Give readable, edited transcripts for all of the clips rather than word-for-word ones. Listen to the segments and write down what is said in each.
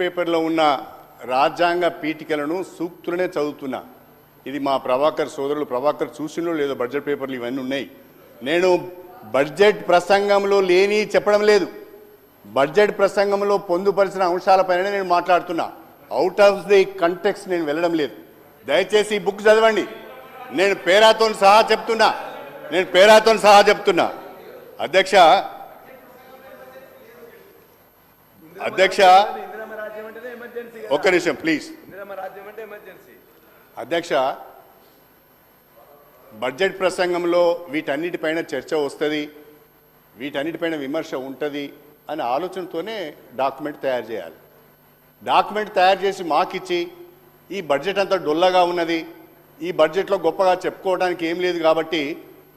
పేపర్లో ఉన్న రాజ్యాంగ పీఠికలను సూక్తులనే చదువుతున్నా. ఇది మా ప్రభాకర్ సోదరులు ప్రభాకర్ చూసినో లేదో బడ్జెట్ పేపర్లు ఇవన్నీ ఉన్నాయి. నేను బడ్జెట్ ప్రసంగంలో లేని చెప్పడం లేదు, బడ్జెట్ ప్రసంగంలో పొందుపరిచిన అంశాలపైన నేను మాట్లాడుతున్నా. అవుట్ ఆఫ్ ది కంటెక్స్ట్ నేను వెళ్ళడం లేదు. దయచేసి ఈ బుక్ చదవండి. నేను పేరాతో సహా చెప్తున్నా. అధ్యక్ష ఒక్క నిమిషం ప్లీజ్. అధ్యక్ష, బడ్జెట్ ప్రసంగంలో వీటన్నిటిపైన చర్చ వస్తుంది, వీటన్నిటిపైన విమర్శ ఉంటుంది అనే ఆలోచనతోనే డాక్యుమెంట్ తయారు చేయాలి. డాక్యుమెంట్ తయారు చేసి మాకిచ్చి ఈ బడ్జెట్ అంతా డొల్లగా ఉన్నది, ఈ బడ్జెట్లో గొప్పగా చెప్పుకోవడానికి ఏం లేదు కాబట్టి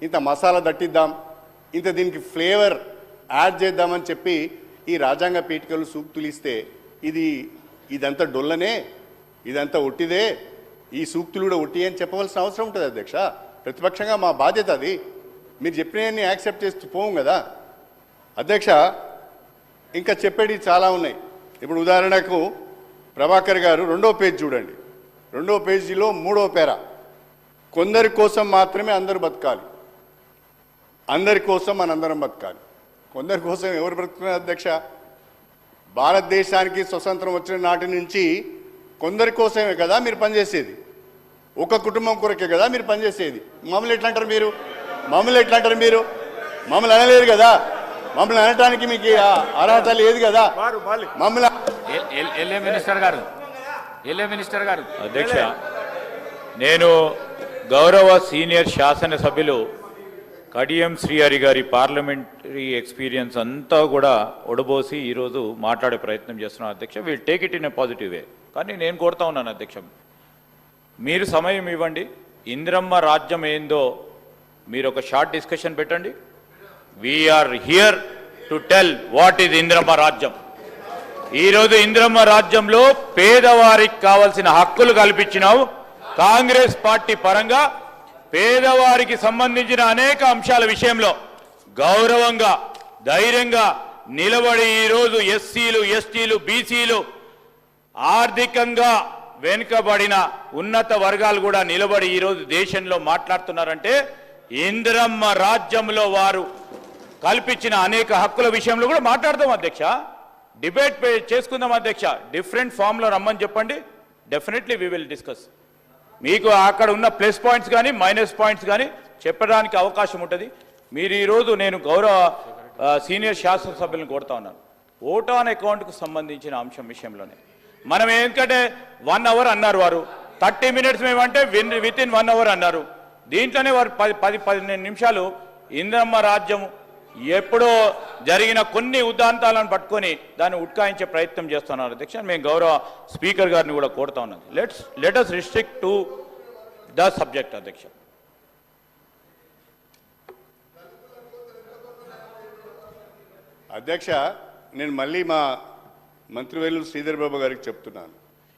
ఇంత మసాలా దట్టిద్దాం, ఇంత దీనికి ఫ్లేవర్ యాడ్ చేద్దామని చెప్పి ఈ రాజ్యాంగ పీఠికలు సూక్తులు ఇస్తే ఇదంతా డొల్లనే, ఇదంతా ఒట్టిదే, ఈ సూక్తులు కూడా ఒట్టి అని చెప్పవలసిన అవసరం ఉంటుంది. అధ్యక్ష, ప్రతిపక్షంగా మా బాధ్యత అది. మీరు చెప్పినవన్నీ యాక్సెప్ట్ చేస్తూ పోం కదా. అధ్యక్ష, ఇంకా చెప్పేవి చాలా ఉన్నాయి. ఇప్పుడు ఉదాహరణకు ప్రభాకర్ గారు 2వ పేజీ చూడండి. 2వ పేజీలో 3వ పేరా, కొందరి కోసం మాత్రమే అందరూ బతకాలి, అందరి కోసం మనందరం బతకాలి. కొందరి కోసం ఎవరు బ్రతుకున్నారు అధ్యక్ష? భారతదేశానికి స్వతంత్రం వచ్చిన నాటి నుంచి కొందరి కోసమే కదా మీరు పనిచేసేది, ఒక కుటుంబం కొరకే కదా మీరు పనిచేసేది. మమ్మల్ని ఎట్లా అంటారు మీరు? మమ్మల్ని అనలేరు కదా, మమ్మల్ని అనటానికి మీకు అర్హత లేదు కదా. మమ్మల్ని మినిస్టర్ గారు అధ్యక్ష, నేను గౌరవ సీనియర్ శాసనసభ్యులు కడియం శ్రీహరి గారి పార్లమెంటరీ ఎక్స్పీరియన్స్ అంతా కూడా ఒడబోసి ఈరోజు మాట్లాడే ప్రయత్నం చేస్తున్నాను. అధ్యక్ష, we'll take it in a positive way. కానీ నేను కోరుతా ఉన్నాను అధ్యక్ష, మీరు సమయం ఇవ్వండి. ఇందిరమ్మ రాజ్యం ఏందో మీరు ఒక షార్ట్ డిస్కషన్ పెట్టండి. We are here to tell what is Indiramma రాజ్యం. ఈరోజు ఇందిరమ్మ రాజ్యంలో పేదవారికి కావాల్సిన హక్కులు కల్పించినావు. కాంగ్రెస్ పార్టీ పరంగా పేదవారికి సంబంధించిన అనేక అంశాల విషయంలో గౌరవంగా ధైర్యంగా నిలబడి ఈరోజు ఎస్సీలు, ఎస్టీలు, బీసీలు, ఆర్థికంగా వెనుకబడిన ఉన్నత వర్గాలు కూడా నిలబడి ఈరోజు దేశంలో మాట్లాడుతున్నారంటే ఇందిరమ్మ రాజ్యంలో వారు కల్పించిన అనేక హక్కుల విషయంలో కూడా మాట్లాడదాం అధ్యక్ష. డిబేట్ చేసుకుందాం అధ్యక్ష. డిఫరెంట్ ఫామ్లో రమ్మని చెప్పండి, డెఫినెట్లీ వీ విల్ డిస్కస్. మీకు అక్కడ ఉన్న ప్లస్ పాయింట్స్ కానీ మైనస్ పాయింట్స్ కానీ చెప్పడానికి అవకాశం ఉంటుంది. మీరు ఈరోజు నేను గౌరవ సీనియర్ శాసనసభ్యులను కోరుతా ఉన్నాను, ఓట్ ఆన్ అకౌంట్కు సంబంధించిన అంశం విషయంలోనే మనం ఎందుకంటే 1 అవర్ అన్నారు వారు, 30 మినిట్స్ మేమంటే విత్ ఇన్ 1 అవర్ అన్నారు. దీంట్లోనే వారు 10-15 నిమిషాలు ఇందిరమ్మ రాజ్యం ఎప్పుడో జరిగిన కొన్ని ఉదాంతాలను పట్టుకొని దాన్ని ఉట్కాయించే ప్రయత్నం చేస్తున్నారు అధ్యక్ష. మేము గౌరవ స్పీకర్ గారిని కూడా కోరుతా ఉన్నాను, let us restrict to the subject అధ్యక్ష. అధ్యక్ష, నేను మళ్ళీ మా మంత్రివర్యులు శ్రీధర్ బాబు గారికి చెప్తున్నాను,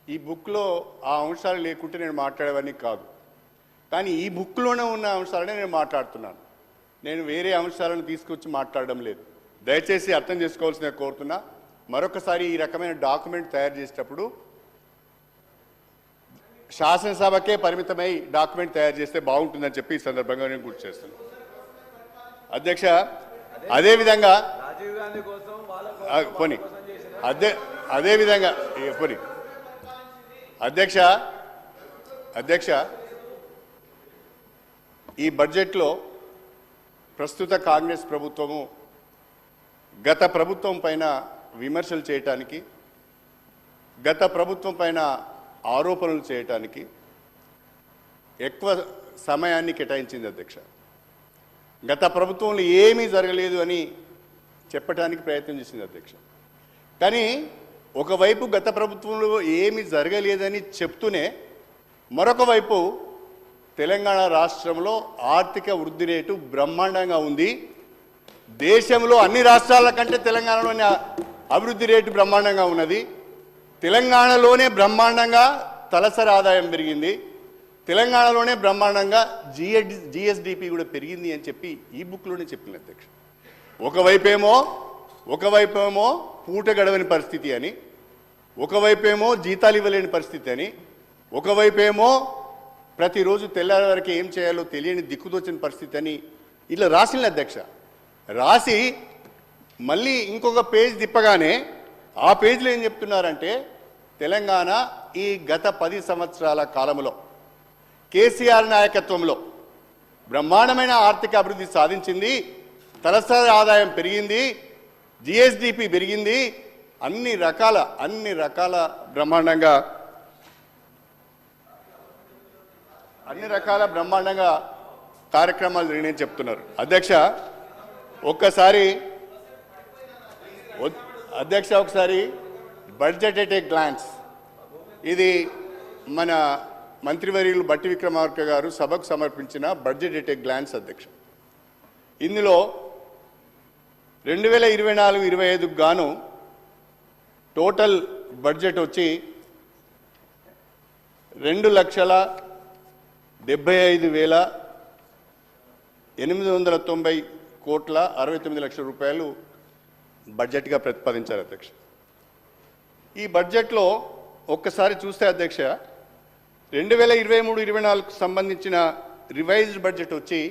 ఈ బుక్లో ఆ అంశాలు లేకుంటే నేను మాట్లాడేవన్నీ కాదు, కానీ ఈ బుక్లోనే ఉన్న అంశాలనే నేను మాట్లాడుతున్నాను. నేను వేరే అంశాలను తీసుకొచ్చి మాట్లాడడం లేదు. దయచేసి అర్థం చేసుకోవాల్సిన కోరుతున్నా. మరొకసారి ఈ రకమైన డాక్యుమెంట్ తయారు చేసేటప్పుడు శాసనసభకే పరిమితమై డాక్యుమెంట్ తయారు చేస్తే బాగుంటుందని చెప్పి ఈ సందర్భంగా నేను గుర్తు చేస్తాను. అధ్యక్ష, అదేవిధంగా పోనీ అదేవిధంగా పోనీ అధ్యక్ష, ఈ బడ్జెట్లో ప్రస్తుత కాంగ్రెస్ ప్రభుత్వము గత ప్రభుత్వం పైన విమర్శలు చేయటానికి, గత ప్రభుత్వం పైన ఆరోపణలు చేయటానికి ఎక్కువ సమయాన్ని కేటాయించింది అధ్యక్ష. గత ప్రభుత్వంలో ఏమీ జరగలేదు అని చెప్పడానికి ప్రయత్నం చేసింది అధ్యక్ష. కానీ ఒకవైపు గత ప్రభుత్వంలో ఏమీ జరగలేదని చెప్తూనే మరొక వైపు తెలంగాణ రాష్ట్రంలో ఆర్థిక వృద్ధి రేటు బ్రహ్మాండంగా ఉంది. దేశంలో అన్ని రాష్ట్రాల కంటే తెలంగాణలోని అభివృద్ధి రేటు బ్రహ్మాండంగా ఉన్నది. తెలంగాణలోనే బ్రహ్మాండంగా తలసరి ఆదాయం పెరిగింది, తెలంగాణలోనే బ్రహ్మాండంగా జిఎస్డిపి కూడా పెరిగింది అని చెప్పి ఈ బుక్లోనే చెప్పింది అధ్యక్ష. ఒకవైపేమో పూట గడవని పరిస్థితి అని, ఒకవైపేమో జీతాలు ఇవ్వలేని పరిస్థితి అని, ఒకవైపేమో ప్రతిరోజు తెల్లారి వరకు ఏం చేయాలో తెలియని దిక్కుదోచిన పరిస్థితి అని ఇట్లా రాసిన అధ్యక్ష. రాసి మళ్ళీ ఇంకొక పేజ్ తిప్పగానే ఆ పేజీలో ఏం చెప్తున్నారంటే తెలంగాణ ఈ గత 10 సంవత్సరాల కాలంలో కేసీఆర్ నాయకత్వంలో బ్రహ్మాండమైన ఆర్థిక అభివృద్ధి సాధించింది, తలసరి ఆదాయం పెరిగింది, జిఎస్డిపి పెరిగింది, అన్ని రకాల బ్రహ్మాండంగా కార్యక్రమాలు జరిగినాయని చెప్తున్నారు. అధ్యక్ష ఒకసారి బడ్జెట్ ఎట్ ఏ గ్లాన్స్, ఇది మన మంత్రివర్యులు బట్టి విక్రమార్క గారు సభకు సమర్పించిన బడ్జెట్ ఎట్ ఏ గ్లాన్స్ అధ్యక్ష. ఇందులో 2024-25 గాను టోటల్ బడ్జెట్ వచ్చి 2,75,890 కోట్ల 69 లక్షల రూపాయలు బడ్జెట్గా ప్రతిపాదించారు అధ్యక్ష. ఈ బడ్జెట్లో ఒక్కసారి చూస్తే అధ్యక్ష 2023-24కు సంబంధించిన రివైజ్డ్ బడ్జెట్ వచ్చి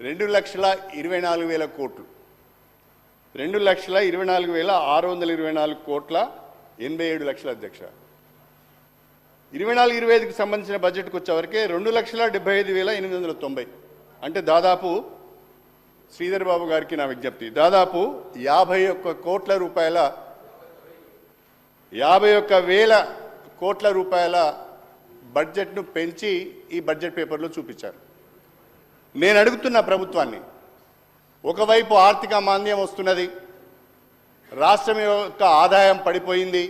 2,24,000 కోట్లు, 2,24,624 కోట్ల 87 లక్షల అధ్యక్ష. 24-25కి సంబంధించిన బడ్జెట్కి వచ్చేవరకే 2,75,890, అంటే దాదాపు శ్రీధర్ బాబు గారికి నా విజ్ఞప్తి, దాదాపు 51,000 కోట్ల రూపాయల బడ్జెట్ను పెంచి ఈ బడ్జెట్ పేపర్లో చూపించారు. నేను అడుగుతున్న ప్రభుత్వాన్ని, ఒకవైపు ఆర్థిక మాంద్యం వస్తున్నది, రాష్ట్రం యొక్క ఆదాయం పడిపోయింది,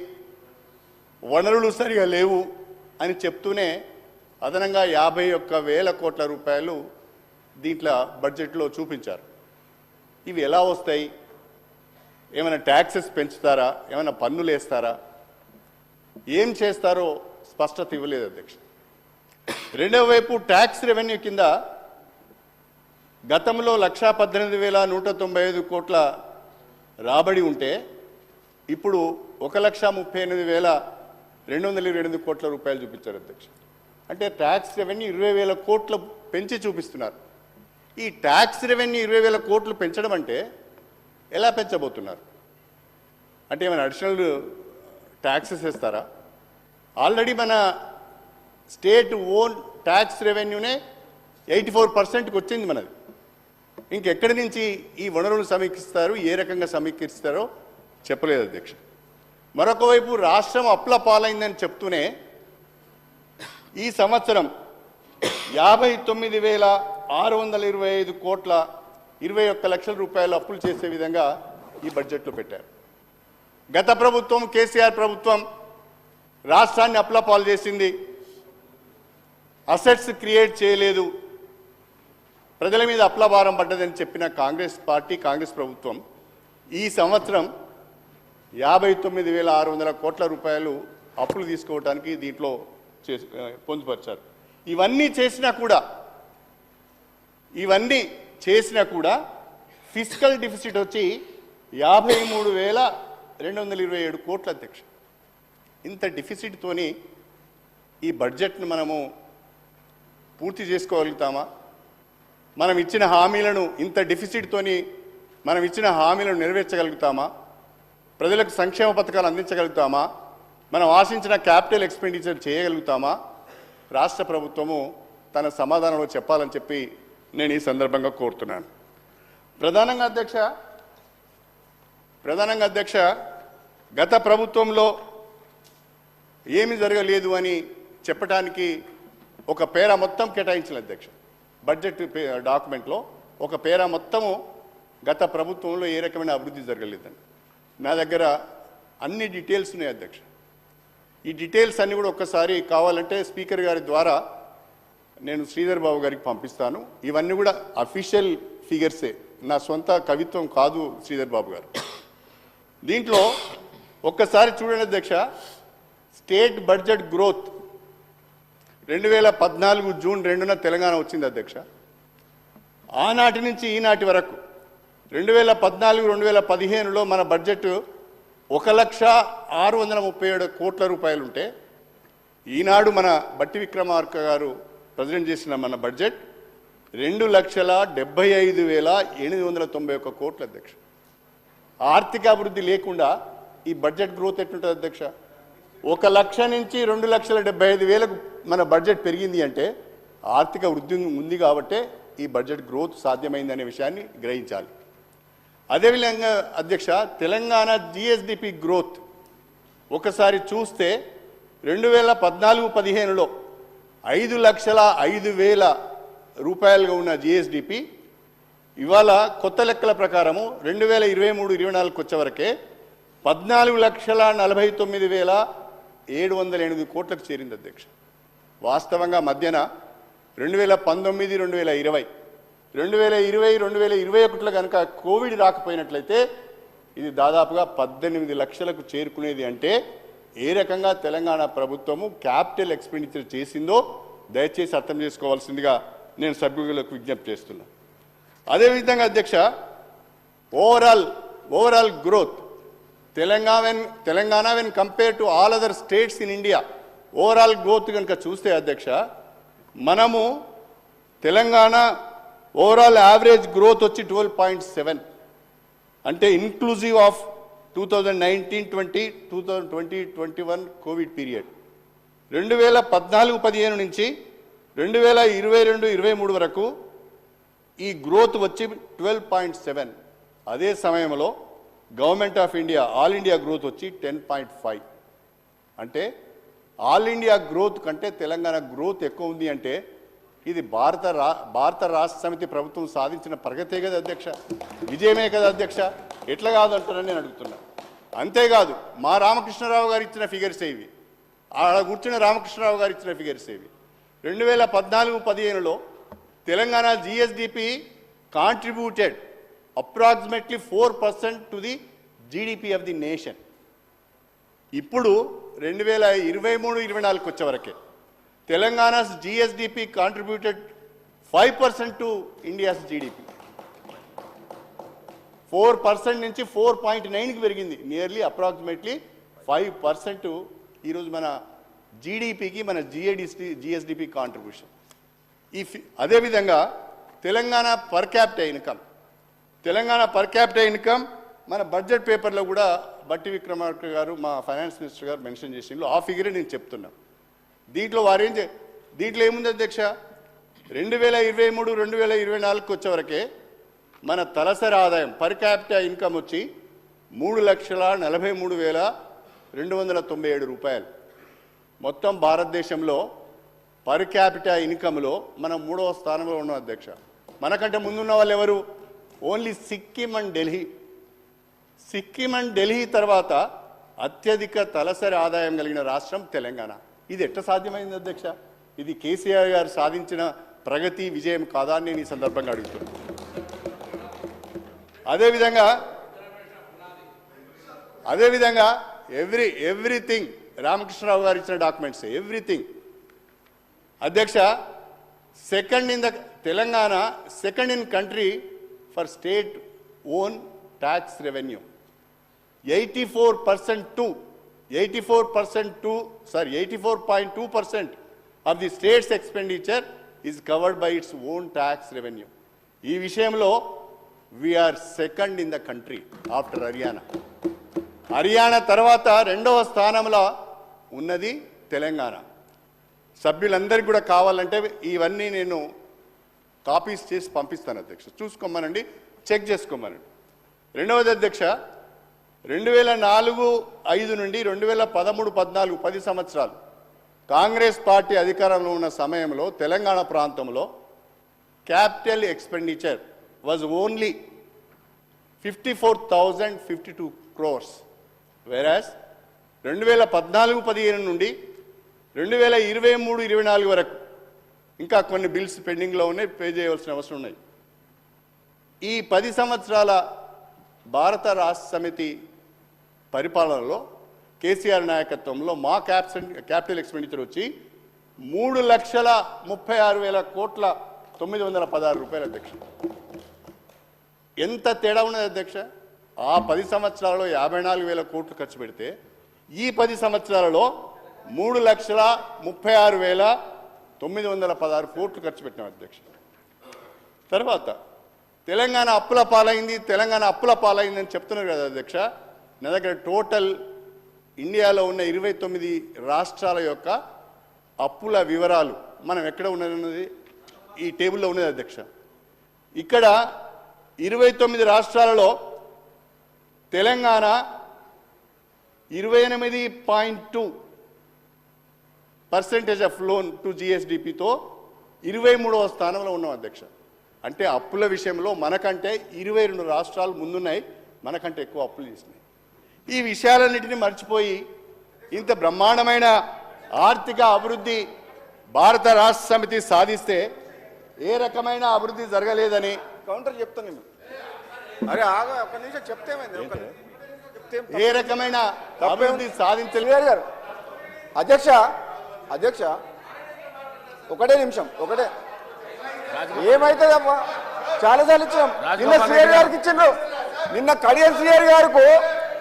వనరులు సరిగా లేవు అని చెప్తూనే అదనంగా 51,000 కోట్ల రూపాయలు దీంట్లో బడ్జెట్లో చూపించారు. ఇవి ఎలా వస్తాయి? ఏమైనా ట్యాక్సెస్ పెంచుతారా? ఏమైనా పన్నులు వేస్తారా? ఏం చేస్తారో స్పష్టత ఇవ్వలేదు అధ్యక్ష. రెండవ వైపు ట్యాక్స్ రెవెన్యూ కింద గతంలో 1,18,195 కోట్ల రాబడి ఉంటే ఇప్పుడు 1,38,228 కోట్ల రూపాయలు చూపించారు అధ్యక్ష. అంటే ట్యాక్స్ రెవెన్యూ 20,000 కోట్లు పెంచి చూపిస్తున్నారు. ఈ ట్యాక్స్ రెవెన్యూ 20,000 కోట్లు పెంచడం అంటే ఎలా పెంచబోతున్నారు? అంటే ఏమైనా అడిషనల్ ట్యాక్సెస్ వేస్తారా? ఆల్రెడీ మన స్టేట్ ఓన్ ట్యాక్స్ రెవెన్యూనే 84%కి వచ్చింది మనది. ఇంకెక్కడి నుంచి ఈ వనరులు సమీకరిస్తారు, ఏ రకంగా సమీకరిస్తారో చెప్పలేదు అధ్యక్ష. మరొక వైపు రాష్ట్రం అప్పుల పాలైందని చెప్తూనే ఈ సంవత్సరం 59,625 కోట్ల 21 లక్షల రూపాయలు అప్పులు చేసే విధంగా ఈ బడ్జెట్లో పెట్టారు. గత ప్రభుత్వం కేసీఆర్ ప్రభుత్వం రాష్ట్రాన్ని అప్పుల పాలు చేసింది, అసెట్స్ క్రియేట్ చేయలేదు, ప్రజల మీద అప్పుల భారం పడ్డదని చెప్పిన కాంగ్రెస్ పార్టీ, కాంగ్రెస్ ప్రభుత్వం ఈ సంవత్సరం 59,600 కోట్ల రూపాయలు అప్పులు తీసుకోవడానికి దీంట్లో పొందుపరిచారు. ఇవన్నీ చేసినా కూడా ఫిస్కల్ డిఫిసిట్ వచ్చి 53,227 కోట్ల అధ్యక్ష. ఇంత డిఫిసిట్తోని ఈ బడ్జెట్ను మనము పూర్తి చేసుకోగలుగుతామా? మనం ఇచ్చిన హామీలను ఇంత డిఫిసిట్తోని మనం ఇచ్చిన హామీలను నెరవేర్చగలుగుతామా? ప్రజలకు సంక్షేమ పథకాలు అందించగలుగుతామా? మనం ఆశించిన క్యాపిటల్ ఎక్స్పెండిచర్ చేయగలుగుతామా? రాష్ట్ర ప్రభుత్వము తన సమాధానంలో చెప్పాలని చెప్పి నేను ఈ సందర్భంగా కోరుతున్నాను. ప్రధానంగా అధ్యక్ష గత ప్రభుత్వంలో ఏమి జరగలేదు అని చెప్పడానికి ఒక పేరా మొత్తం కేటాయించిన అధ్యక్ష. బడ్జెట్ డాక్యుమెంట్లో ఒక పేరా మొత్తము గత ప్రభుత్వంలో ఏ రకమైన అభివృద్ధి జరగలేదని. నా దగ్గర అన్ని డీటెయిల్స్ ఉన్నాయి అధ్యక్ష. ఈ డీటెయిల్స్ అన్నీ కూడా ఒక్కసారి కావాలంటే స్పీకర్ గారి ద్వారా నేను శ్రీధర్ బాబు గారికి పంపిస్తాను. ఇవన్నీ కూడా అఫీషియల్ ఫిగర్సే, నా సొంత కవిత్వం కాదు శ్రీధర్ బాబు గారు. దీంట్లో ఒక్కసారి చూడండి అధ్యక్ష, స్టేట్ బడ్జెట్ గ్రోత్ 2014 జూన్ 2న తెలంగాణ వచ్చింది అధ్యక్ష. ఆనాటి నుంచి ఈనాటి వరకు 2014-2015లో మన బడ్జెట్ 1,637 కోట్ల రూపాయలు ఉంటే ఈనాడు మన బట్టి విక్రమార్క గారు ప్రజెంట్ చేసిన మన బడ్జెట్ 2,75,891 కోట్ల అధ్యక్ష. ఆర్థిక అభివృద్ధి లేకుండా ఈ బడ్జెట్ గ్రోత్ ఎట్లుంటుంది అధ్యక్ష? 1,00,000 నుంచి 2,75,000 మన బడ్జెట్ పెరిగింది అంటే ఆర్థిక వృద్ధి ఉంది కాబట్టే ఈ బడ్జెట్ గ్రోత్ సాధ్యమైందనే విషయాన్ని గ్రహించాలి. అదేవిధంగా అధ్యక్ష, తెలంగాణ జిఎస్డిపి గ్రోత్ ఒకసారి చూస్తే 2014-15లో 5,05,000 రూపాయలుగా ఉన్న జిఎస్డిపి ఇవాళ కొత్త లెక్కల ప్రకారము 2023-24కి వచ్చేవరకే 14,49,708 కోట్లకు చేరింది అధ్యక్ష. వాస్తవంగా మధ్యన 2019-2020, 2020-2021లో కనుక కోవిడ్ రాకపోయినట్లయితే ఇది దాదాపుగా 18 లక్షలకు చేరుకునేది. అంటే ఏ రకంగా తెలంగాణ ప్రభుత్వము క్యాపిటల్ ఎక్స్పెండిచర్ చేసిందో దయచేసి అర్థం చేసుకోవాల్సిందిగా నేను సభ్యులకు విజ్ఞప్తి చేస్తున్నా. అదేవిధంగా అధ్యక్ష, overall growth Telangana when compare to all other states in India overall growth కనుక చూస్తే అధ్యక్ష, మనము తెలంగాణ ఓవరాల్ యావరేజ్ గ్రోత్ వచ్చి 12.7, అంటే ఇన్క్లూజివ్ ఆఫ్ 2019-20, 2020-21 కోవిడ్ పీరియడ్. 2014-15 నుంచి 2022-23 వరకు ఈ గ్రోత్ వచ్చి 12.7. అదే సమయంలో government of India all India growth వచ్చి 10.5. అంటే ఆల్ ఇండియా గ్రోత్ కంటే తెలంగాణ గ్రోత్ ఎక్కువ ఉంది. అంటే ఇది భారత రాష్ట్ర సమితి ప్రభుత్వం సాధించిన ప్రగతే కదా అధ్యక్ష, విజయమే కదా అధ్యక్ష. ఎట్లా కాదంటారని నేను అడుగుతున్నా. అంతేకాదు మా రామకృష్ణరావు గారు ఇచ్చిన ఫిగర్స్ ఇవి, ఆడ కూర్చున్న రామకృష్ణరావు గారు ఇచ్చిన ఫిగర్స్ ఇవి. 2014-15లో Telangana GSDP contributed approximately 4% to the GDP of the nation. ఇప్పుడు 2023-24కి వచ్చేవరకే Telangana's GSDP contributed 5% to India's GDP. 4% నుంచి 4.9కి పెరిగింది. నియర్లీ అప్రాక్సిమేట్లీ 5% ఈరోజు మన జీడిపికి మన జిఎస్డిపి కాంట్రిబ్యూషన్. అదేవిధంగా తెలంగాణ పర్ క్యాపిటల్ ఇన్కమ్ మన బడ్జెట్ పేపర్లో కూడా బట్టి విక్రమార్క గారు మా ఫైనాన్స్ మినిస్టర్ గారు మెన్షన్ చేసిండ్రు. ఆ ఫిగరే నేను చెప్తున్నా. దీంట్లో దీంట్లో ఏముంది అధ్యక్ష, 2023-2024కి వచ్చేవరకే మన తలసరి ఆదాయం పర్ క్యాపిటల్ ఇన్కమ్ వచ్చి 3,43,297 రూపాయలు. మొత్తం భారతదేశంలో పర్ క్యాపిటల్ ఇన్కమ్లో మనం 3వ స్థానంలో ఉన్నాం అధ్యక్ష. మనకంటే ముందున్న వాళ్ళు ఎవరు? ఓన్లీ సిక్కిం అండ్ ఢిల్లీ తర్వాత అత్యధిక తలసరి ఆదాయం కలిగిన రాష్ట్రం తెలంగాణ. ఇది ఎట్లా సాధ్యమైంది అధ్యక్ష? ఇది కేసీఆర్ గారు సాధించిన ప్రగతి విజయం కాదా అని నేను ఈ సందర్భంగా అడుగుతున్నాను. అదేవిధంగా ఎవ్రీథింగ్ రామకృష్ణరావు గారు ఇచ్చిన డాక్యుమెంట్స్ ఎవ్రీథింగ్ అధ్యక్ష. Telangana second in country for state own tax revenue. 84.2% of the state's expenditure is covered by its own tax revenue. ఈ విషయంలో we are second in the country after Haryana తర్వాత 2వ స్థానంలో ఉన్నది తెలంగాణ. సభ్యులందరికీ కూడా కావాలంటే ఇవన్నీ నేను కాపీస్ చేసి పంపిస్తాను అధ్యక్ష, చూసుకోమనండి, చెక్ చేసుకోమనండి. రెండవది అధ్యక్ష, 2004-05 నుండి 2013-14 10 సంవత్సరాలు కాంగ్రెస్ పార్టీ అధికారంలో ఉన్న సమయంలో తెలంగాణ ప్రాంతంలో capital expenditure was only 54,052 crores. వెరాస్ 2014-15 నుండి 2023-24 వరకు ఇంకా కొన్ని బిల్స్ పెండింగ్లో ఉన్నాయి, పే చేయవలసిన అవసరం ఉన్నాయి. ఈ 10 సంవత్సరాల భారత రాష్ట్ర సమితి పరిపాలనలో కేసీఆర్ నాయకత్వంలో మా క్యాపిటల్ ఎక్స్పెండిచర్ వచ్చి 3,36,916 రూపాయలు అధ్యక్ష. ఎంత తేడా ఉన్నది అధ్యక్ష? ఆ 10 సంవత్సరాలలో 54,000 కోట్లు ఖర్చు పెడితే ఈ 10 సంవత్సరాలలో 3,36,916 కోట్లు ఖర్చు పెట్టినాం అధ్యక్ష. తర్వాత తెలంగాణ అప్పుల పాలైందని చెప్తున్నారు కదా అధ్యక్ష. నా దగ్గర టోటల్ ఇండియాలో ఉన్న 29 రాష్ట్రాల యొక్క అప్పుల వివరాలు మనం ఎక్కడ ఉన్నది ఈ టేబుల్లో ఉన్నది అధ్యక్ష. ఇక్కడ 29 రాష్ట్రాలలో తెలంగాణ 28.2% ఆఫ్ లోన్ టు జిఎస్డిపితో 23వ స్థానంలో ఉన్నాం అధ్యక్ష. అంటే అప్పుల విషయంలో మనకంటే 22 రాష్ట్రాలు ముందున్నాయి, మనకంటే ఎక్కువ అప్పులు చేసినాయి. ఈ విషయాలన్నింటినీ మర్చిపోయి ఇంత బ్రహ్మాండమైన ఆర్థిక అభివృద్ధి భారత రాష్ట్ర సమితి సాధిస్తే ఏ రకమైన అభివృద్ధి జరగలేదని కౌంటర్ చెప్తాను నేను. అరే ఆగా ఒక్క నిమిషం చెప్తే ఏ రకమైన అభివృద్ధి సాధించలేదు గారు. అధ్యక్ష ఒకటే నిమిషం ఒకటే ఏమైతుందమ్మా చాలాసార్లు ఇచ్చాం. నిన్న శ్రీహరి గారికి ఇచ్చిండ్రు, నిన్న కడియం శ్రీహరి గారికి,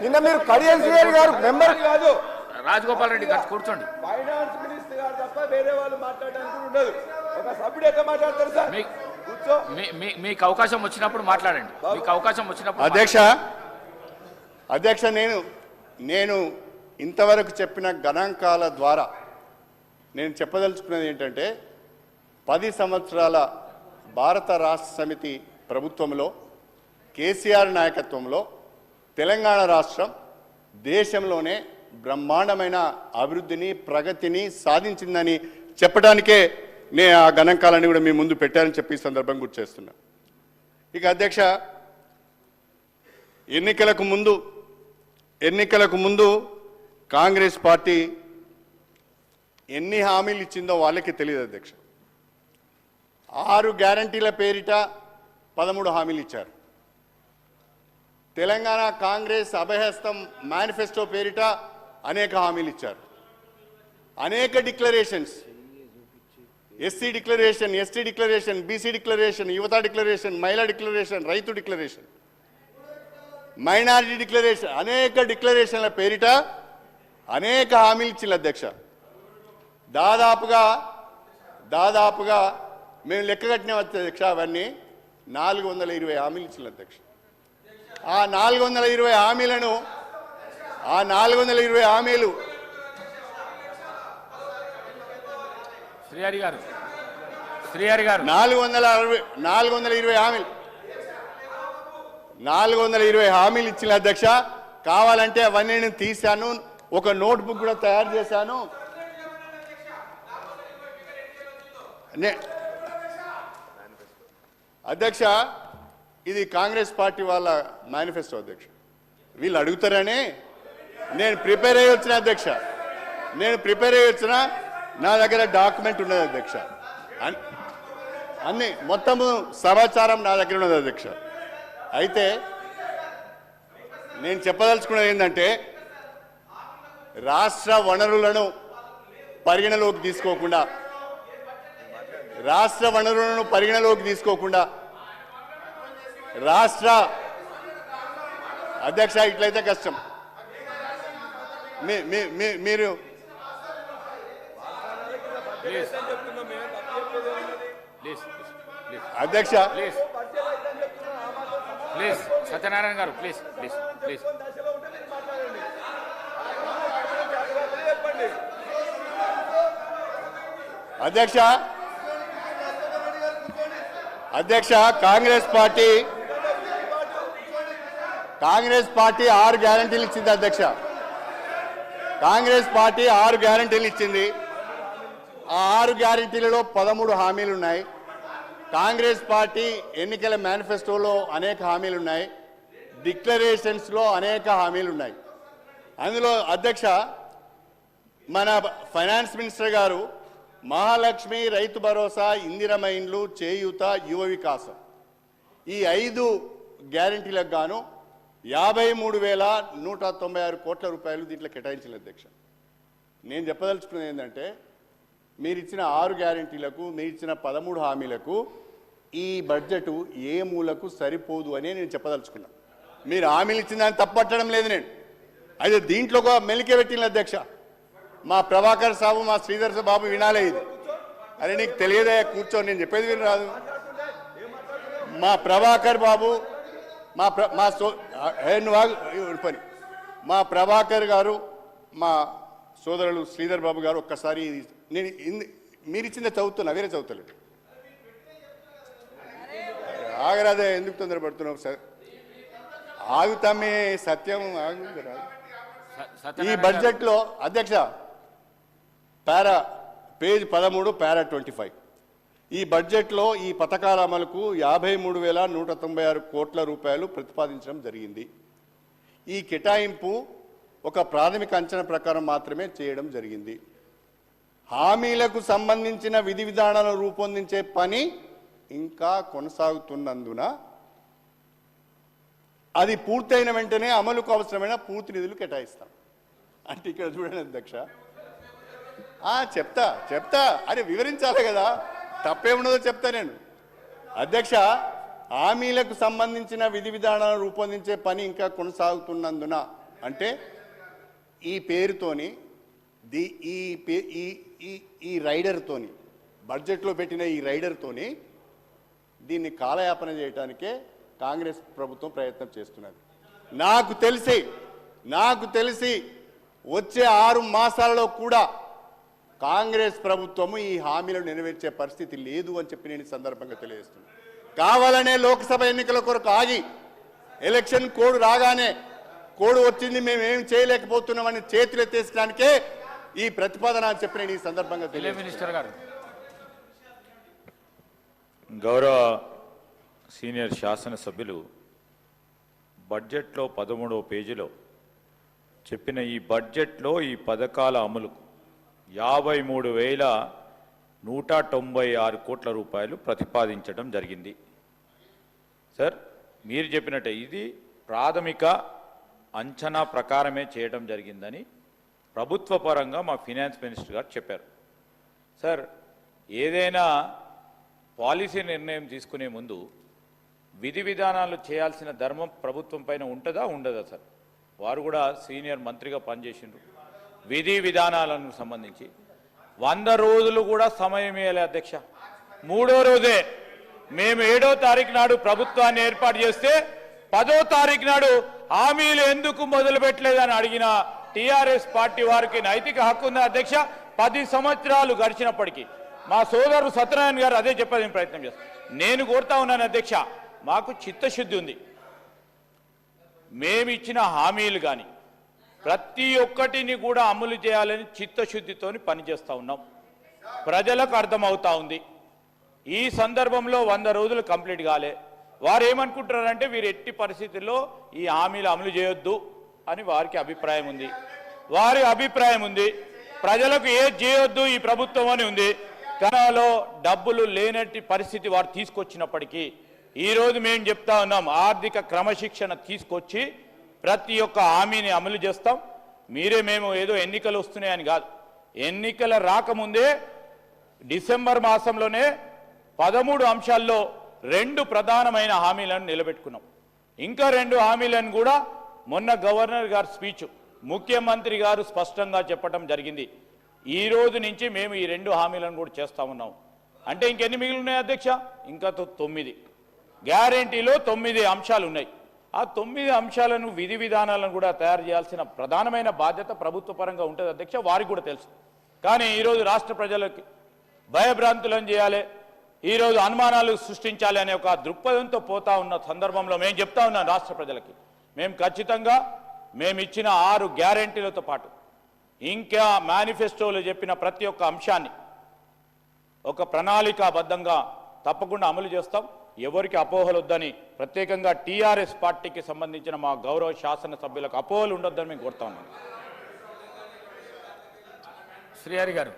నిన్న మీరు కడియం శ్రీహరి గారు మెంబర్ కాదు రాజగోపాల్ రెడ్డి గారు కూర్చోండి. ఫైనాన్స్ మినిస్టర్ గారు తప్ప వేరే వాళ్ళు మాట్లాడడానికి ఉండదు. ఒక సభ్యుడు ఎట్లా మాట్లాడతారు సార్? కూర్చో. మీకు అవకాశం వచ్చినప్పుడు మాట్లాడండి. మీకు అవకాశం వచ్చినప్పుడు అధ్యక్ష నేను ఇంతవరకు చెప్పిన గణాంకాల ద్వారా నేను చెప్పదలుచుకున్నది ఏంటంటే 10 సంవత్సరాల భారత రాష్ట్ర సమితి ప్రభుత్వంలో కేసీఆర్ నాయకత్వంలో తెలంగాణ రాష్ట్రం దేశంలోనే బ్రహ్మాండమైన అభివృద్ధిని ప్రగతిని సాధించిందని చెప్పడానికే నేను ఆ గణాంకాలన్నీ కూడా మీ ముందు పెట్టారని చెప్పి ఈ సందర్భం గుర్తు చేస్తున్నా. ఇక అధ్యక్ష ఎన్నికలకు ముందు కాంగ్రెస్ పార్టీ ఎన్ని హామీలు ఇచ్చిందో వాళ్ళకి తెలియదు అధ్యక్ష. 6 గ్యారంటీల పేరిట 13 హామీలు ఇచ్చారు. తెలంగాణ కాంగ్రెస్ అభయహస్తం మేనిఫెస్టో పేరిట అనేక హామీలు ఇచ్చారు. అనేక declarations, SC declaration, ST declaration, BC declaration, యువత డిక్లరేషన్, మహిళా డిక్లరేషన్, రైతు డిక్లరేషన్, మైనారిటీ డిక్లరేషన్, అనేక డిక్లరేషన్ల పేరిట అనేక హామీలు ఇచ్చింది అధ్యక్ష. దాదాపుగా మేము లెక్క కట్టిన అధ్యక్ష అవన్నీ 420 హామీలు ఇచ్చింది అధ్యక్ష. ఆ 420 హామీలు 420 హామీలు 420 హామీలు ఇచ్చిన అధ్యక్ష. కావాలంటే అవన్నీ నేను తీశాను, ఒక నోట్బుక్ కూడా తయారు చేశాను. అధ్యక్ష ఇది కాంగ్రెస్ పార్టీ వాళ్ళ మేనిఫెస్టో అధ్యక్ష. వీళ్ళు అడుగుతారని నేను ప్రిపేర్ అయ్యి వచ్చిన అధ్యక్ష. నా దగ్గర డాక్యుమెంట్ ఉన్నది అధ్యక్ష. అన్ని మొత్తము సమాచారం నా దగ్గర ఉన్నది అధ్యక్ష. అయితే నేను చెప్పదలుచుకున్నది ఏంటంటే రాష్ట్ర వనరులను పరిగణలోకి తీసుకోకుండా అధ్యక్ష ఇట్లయితే కష్టం. మీరు అధ్యక్ష ప్లీజ్ సత్యనారాయణ గారు ప్లీజ్. అధ్యక్ష కాంగ్రెస్ పార్టీ 6 గ్యారంటీలు ఇచ్చింది అధ్యక్ష. కాంగ్రెస్ పార్టీ 6 గ్యారంటీలు ఇచ్చింది. ఆ 6 గ్యారంటీలలో 13 హామీలు ఉన్నాయి. కాంగ్రెస్ పార్టీ ఎన్నికల మేనిఫెస్టోలో అనేక హామీలు ఉన్నాయి. డిక్లరేషన్స్లో అనేక హామీలు ఉన్నాయి. అందులో అధ్యక్ష మన ఫైనాన్స్ మినిస్టర్ గారు మహాలక్ష్మి, రైతు భరోసా, ఇందిరమ్మ ఇండ్లు, చేయూత, యువ వికాసం ఈ 5 గ్యారంటీలకు గాను 53,196 కోట్ల రూపాయలు దీంట్లో కేటాయించిన అధ్యక్ష. నేను చెప్పదలుచుకున్నది ఏంటంటే మీరు ఇచ్చిన 6 గ్యారంటీలకు, మీరు ఇచ్చిన 13 హామీలకు ఈ బడ్జెట్ ఏ మూలకు సరిపోదు అని నేను చెప్పదలుచుకున్నా. మీరు హామీలు ఇచ్చిన దాన్ని తప్పట్టడం లేదు నేను. అయితే దీంట్లో ఒక మెలికే పెట్టిన అధ్యక్ష, మా ప్రభాకర్ సాబు మా శ్రీధర్ బాబు వినాలే ఇది. అరే నీకు తెలియదే, కూర్చొని నేను చెప్పేది విని రాదు. మా ప్రభాకర్ బాబు పని మా ప్రభాకర్ గారు, మా సోదరులు శ్రీధర్ బాబు గారు ఒక్కసారి నేను మీరు ఇచ్చిందే చదువుతున్నా, వేరే చదువుతలేదు. ఆగరాదే, ఎందుకు తొందరపడుతున్నావు సార్? ఆగుతామే, సత్యం ఆగు. ఈ బడ్జెట్లో అధ్యక్ష పేజ్ 13 పారా 25 ఈ బడ్జెట్లో ఈ పథకాల అమలుకు 53,196 కోట్ల రూపాయలు ప్రతిపాదించడం జరిగింది. ఈ కేటాయింపు ఒక ప్రాథమిక అంచనా ప్రకారం మాత్రమే చేయడం జరిగింది. హామీలకు సంబంధించిన విధి విధానాలను రూపొందించే పని ఇంకా కొనసాగుతున్నందున అది పూర్తయిన వెంటనే అమలుకు అవసరమైన పూర్తి నిధులు కేటాయిస్తాం. అంటే ఇక్కడ చూడండి అధ్యక్ష, చెప్తా అరే వివరించాలి కదా, తప్పేమున్నదో చెప్తా నేను. అధ్యక్ష, హామీలకు సంబంధించిన విధి విధానాలను రూపొందించే పని ఇంకా కొనసాగుతున్నందున అంటే ఈ పేరుతోని ఈ రైడర్తోని బడ్జెట్లో పెట్టిన ఈ రైడర్తోని దీన్ని కాలయాపన చేయడానికే కాంగ్రెస్ ప్రభుత్వం ప్రయత్నం చేస్తున్నది. నాకు తెలిసి వచ్చే 6 మాసాలలో కూడా కాంగ్రెస్ ప్రభుత్వము ఈ హామీలను నెరవేర్చే పరిస్థితి లేదు అని చెప్పి నేను ఈ సందర్భంగా తెలియజేస్తున్నాను. కావాలనే లోక్సభ ఎన్నికల కొరకు ఆగి ఎలక్షన్ కోడ్ రాగానే కోడ్ వచ్చింది మేము ఏం చేయలేకపోతున్నామని చేతులు ఎత్తేసడానికే ఈ ప్రతిపాదన అని చెప్పి నేను ఈ సందర్భంగా మినిస్టర్ గారు. గౌరవ సీనియర్ శాసనసభ్యులు బడ్జెట్లో 13వ పేజీలో చెప్పిన ఈ బడ్జెట్లో ఈ పథకాల అమలుకు 53,196 కోట్ల రూపాయలు ప్రతిపాదించడం జరిగింది. సార్ మీరు చెప్పినట్టే ఇది ప్రాథమిక అంచనా ప్రకారమే చేయడం జరిగిందని ప్రభుత్వ పరంగా మా ఫినాన్స్ మినిస్టర్ గారు చెప్పారు. సార్ ఏదైనా పాలసీ నిర్ణయం తీసుకునే ముందు విధి విధానాలు చేయాల్సిన ధర్మం ప్రభుత్వం పైన ఉంటుందా ఉండదా సార్? వారు కూడా సీనియర్ మంత్రిగా పనిచేసిండ్రు. విధి విధానాలకు సంబంధించి 100 రోజులు కూడా సమయం ఇవ్వాలి అధ్యక్ష. 3వ రోజే మేము 7వ తారీఖు నాడు ప్రభుత్వాన్ని ఏర్పాటు చేస్తే 10వ తారీఖు నాడు హామీలు ఎందుకు మొదలు పెట్టలేదని అడిగిన టీఆర్ఎస్ పార్టీ వారికి నైతిక హక్కు ఉంది అధ్యక్ష. 10 సంవత్సరాలు గడిచినప్పటికీ మా సోదరుడు సత్యనారాయణ గారు అదే చెప్పేది ప్రయత్నం చేస్తాం. నేను కోరుతా ఉన్నాను అధ్యక్ష, మాకు చిత్తశుద్ధి ఉంది. మేమిచ్చిన హామీలు కానీ ప్రతి ఒక్కటిని కూడా అమలు చేయాలని చిత్తశుద్ధితోని పనిచేస్తూ ఉన్నాం. ప్రజలకు అర్థమవుతా ఉంది. ఈ సందర్భంలో 100 రోజులు కంప్లీట్ కాలే. వారు ఏమనుకుంటున్నారంటే వీరు ఎట్టి పరిస్థితుల్లో ఈ హామీలు అమలు చేయొద్దు అని వారికి అభిప్రాయం ఉంది. వారి అభిప్రాయం ఉంది. ప్రజలకు ఏది చేయొద్దు ఈ ప్రభుత్వం అని ఉంది. కనాలో డబ్బులు లేనట్టి పరిస్థితి వారు తీసుకొచ్చినప్పటికీ ఈరోజు మేము చెప్తా ఉన్నాం, ఆర్థిక క్రమశిక్షణ తీసుకొచ్చి ప్రతి ఒక్క హామీని అమలు చేస్తాం. మేము ఏదో ఎన్నికలు వస్తున్నాయని కాదు, ఎన్నికల రాకముందే డిసెంబర్ మాసంలోనే 13 అంశాల్లో 2 ప్రధానమైన హామీలను నిలబెట్టుకున్నాం. ఇంకా 2 హామీలను కూడా మొన్న గవర్నర్ గారి స్పీచ్ ముఖ్యమంత్రి గారు స్పష్టంగా చెప్పడం జరిగింది. ఈ రోజు నుంచి మేము ఈ 2 హామీలను కూడా చేస్తా ఉన్నాం. అంటే ఇంకెన్ని మిగిలి ఉన్నాయి అధ్యక్ష? ఇంకా 9 గ్యారెంటీలో 9 అంశాలు ఉన్నాయి. ఆ 9 అంశాలను విధి విధానాలను కూడా తయారు చేయాల్సిన ప్రధానమైన బాధ్యత ప్రభుత్వ పరంగా ఉంటుంది అధ్యక్ష. వారికి కూడా తెలుసు. కానీ ఈరోజు రాష్ట్ర ప్రజలకి భయభ్రాంతులను చేయాలి, ఈరోజు అనుమానాలు సృష్టించాలి అనే ఒక దృక్పథంతో పోతా ఉన్న సందర్భంలో మేము చెప్తా ఉన్నాం రాష్ట్ర ప్రజలకి, మేము ఖచ్చితంగా మేము ఇచ్చిన 6 గ్యారెంటీలతో పాటు ఇంకా మేనిఫెస్టోలో చెప్పిన ప్రతి ఒక్క అంశాన్ని ఒక ప్రణాళికాబద్ధంగా తప్పకుండా అమలు చేస్తాం. ఎవరికి అపోహలు వద్దని ప్రత్యేకంగా టీఆర్ఎస్ పార్టీకి సంబంధించిన మా గౌరవ శాసనసభ్యులకు అపోహలు ఉండొద్దని మేము కోరుతా ఉన్నాం. శ్రీహరి గారు.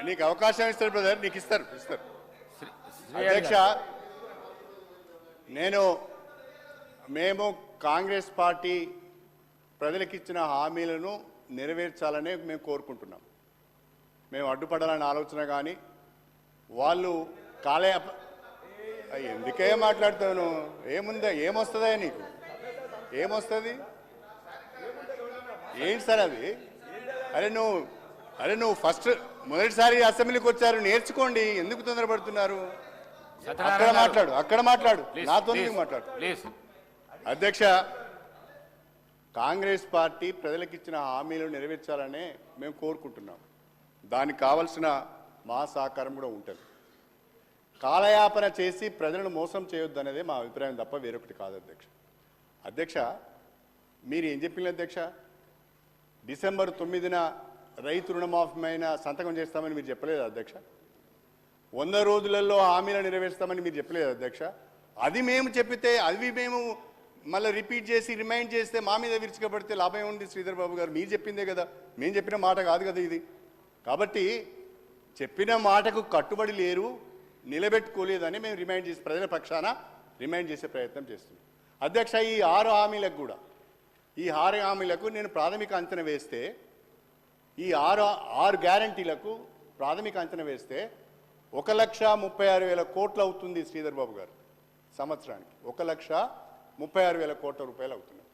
నీకు అవకాశం ఇస్తారు బ్రదర్, నీకు ఇస్తారు. అధ్యక్ష, మేము కాంగ్రెస్ పార్టీ ప్రజలకు ఇచ్చిన హామీలను నెరవేర్చాలనే మేము కోరుకుంటున్నాం. మేము అడ్డుపడాలనే ఆలోచన కానీ వాళ్ళు కాలయాప ఎందుకే మాట్లాడతాను? ఏముందా? ఏమొస్తుందా నీకు? ఏమొస్తుంది? ఏంటి సార్ అది? అరే నువ్వు ఫస్ట్ మొదటిసారి అసెంబ్లీకి వచ్చారు, నేర్చుకోండి. ఎందుకు తొందరపడుతున్నారు? అక్కడ మాట్లాడు నాతో మాట్లాడు. అధ్యక్ష, కాంగ్రెస్ పార్టీ ప్రజలకు ఇచ్చిన హామీలు నెరవేర్చాలనే మేము కోరుకుంటున్నాం. దానికి కావలసిన మా సహకారం కూడా ఉంటుంది. కాలయాపన చేసి ప్రజలను మోసం చేయొద్దు అనేదే మా అభిప్రాయం తప్ప వేరొకటి కాదు అధ్యక్ష. అధ్యక్ష, మీరు ఏం చెప్పింది అధ్యక్ష? డిసెంబర్ 9న రైతు రుణమాఫీ అయిన సంతకం చేస్తామని మీరు చెప్పలేదు అధ్యక్ష. 100 రోజులలో హామీలను నెరవేరుస్తామని మీరు చెప్పలేదు అధ్యక్ష. అది మేము చెప్పితే అవి మేము మళ్ళీ రిపీట్ చేసి రిమైండ్ చేస్తే మా మీద విరుచుకబడితే లాభం ఉంది శ్రీధర్ బాబు గారు? మీరు చెప్పిందే కదా, మేము చెప్పిన మాట కాదు కదా ఇది. కాబట్టి చెప్పిన మాటకు కట్టుబడి లేరు, నిలబెట్టుకోలేదని మేము రిమైండ్ చేసి ప్రజల పక్షాన రిమైండ్ చేసే ప్రయత్నం చేస్తున్నాం అధ్యక్ష. ఈ 6 హామీలకు నేను ప్రాథమిక అంచనా వేస్తే, ఈ 6 గ్యారంటీలకు ప్రాథమిక అంచనా వేస్తే 1,36,000 కోట్లు అవుతుంది శ్రీధర్ బాబు గారు సంవత్సరానికి. 1,36,000 కోట్ల రూపాయలు అవుతున్నాయి.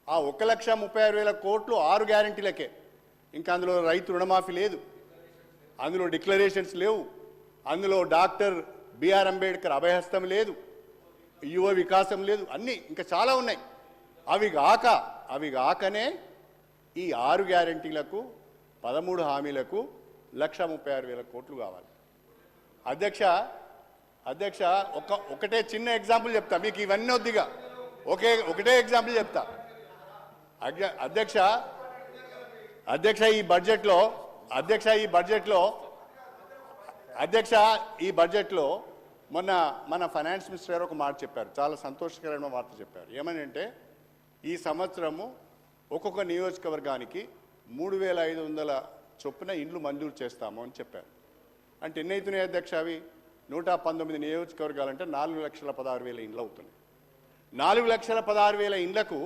ఆ 1,36,000 కోట్లు 6 గ్యారంటీలకే. ఇంకా అందులో రైతు రుణమాఫీ లేదు, అందులో డిక్లరేషన్స్ లేవు, అందులో డాక్టర్ బిఆర్ అంబేద్కర్ అభయహస్తం లేదు, యువ వికాసం లేదు, అన్నీ ఇంకా చాలా ఉన్నాయి. అవి కాకనే ఈ 6 గ్యారంటీలకు 13 హామీలకు 1,36,000 కోట్లు కావాలి అధ్యక్ష. ఒకటే చిన్న ఎగ్జాంపుల్ చెప్తా మీకు, ఇవన్నీ వద్దిగా. ఒకటే ఎగ్జాంపుల్ చెప్తా అధ్యక్ష. ఈ బడ్జెట్లో మొన్న మన ఫైనాన్స్ మినిస్టర్ గారు ఒక మాట చెప్పారు, చాలా సంతోషకరమైన వార్త చెప్పారు. ఏమని అంటే, ఈ సంవత్సరము ఒక్కొక్క నియోజకవర్గానికి 3,500 చొప్పున ఇండ్లు మంజూరు చేస్తాము అని చెప్పారు. అంటే ఎన్ని అవుతున్నాయి అధ్యక్ష? అవి 119 నియోజకవర్గాలంటే 4,16,000 ఇండ్లు అవుతున్నాయి. 4,16,000 ఇండ్లకు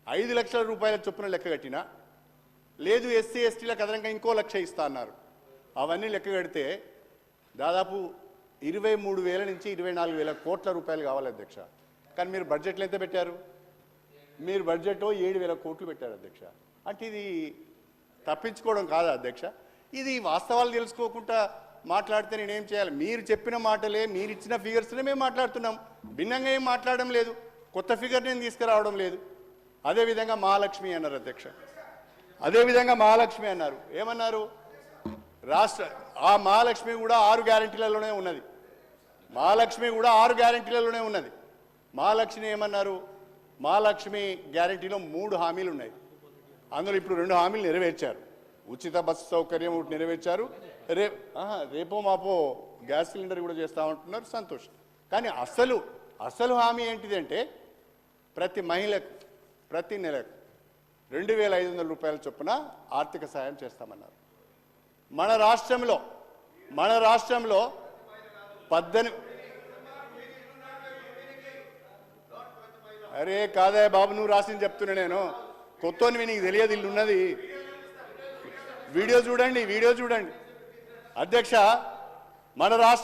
5 లక్షల రూపాయల చొప్పున లెక్క కట్టినా, లేదు ఎస్సీ ఎస్టీలకు అదనంగా ఇంకో 1,00,000 ఇస్తా అన్నారు. అవన్నీ లెక్క కడితే దాదాపు 23,000 నుంచి 24,000 కోట్ల రూపాయలు కావాలి అధ్యక్ష. కానీ మీరు బడ్జెట్లో ఎంత పెట్టారు? మీరు బడ్జెట్లో 7,000 కోట్లు పెట్టారు అధ్యక్ష. అంటే ఇది తప్పించుకోవడం కాదా అధ్యక్ష? ఇది వాస్తవాలు తెలుసుకోకుండా మాట్లాడితే నేనేం చేయాలి? మీరు చెప్పిన మాటలే, మీరు ఇచ్చిన ఫిగర్స్నే మేము మాట్లాడుతున్నాం, భిన్నంగా ఏం మాట్లాడడం లేదు, కొత్త ఫిగర్ నేను తీసుకురావడం లేదు. అదేవిధంగా మహాలక్ష్మి అన్నారు అధ్యక్ష, అదేవిధంగా మహాలక్ష్మి అన్నారు. ఏమన్నారు? ఆ మహాలక్ష్మి కూడా 6 గ్యారంటీలలోనే ఉన్నది. మహాలక్ష్మి ఏమన్నారు? మహాలక్ష్మి గ్యారంటీలో 3 హామీలు ఉన్నాయి. అందులో ఇప్పుడు 2 హామీలు నెరవేర్చారు. ఉచిత బస్సు సౌకర్యం ఒకటి నెరవేర్చారు, రేపో మాపో గ్యాస్ సిలిండర్ కూడా చేస్తామంటున్నారు, సంతోషం. కానీ అసలు హామీ ఏంటిదంటే, ప్రతి మహిళకు ప్రతి నెలకు 2,500 రూపాయల చొప్పున ఆర్థిక సాయం చేస్తామన్నారు. మన రాష్ట్రంలో 18 అరే కాదా బాబు, నువ్వు రాసింది చెప్తున్నా నేను, కొత్తవి నీకు తెలియదు, ఇల్లు ఉన్నది. వీడియో చూడండి అధ్యక్ష. మన రాష్ట్ర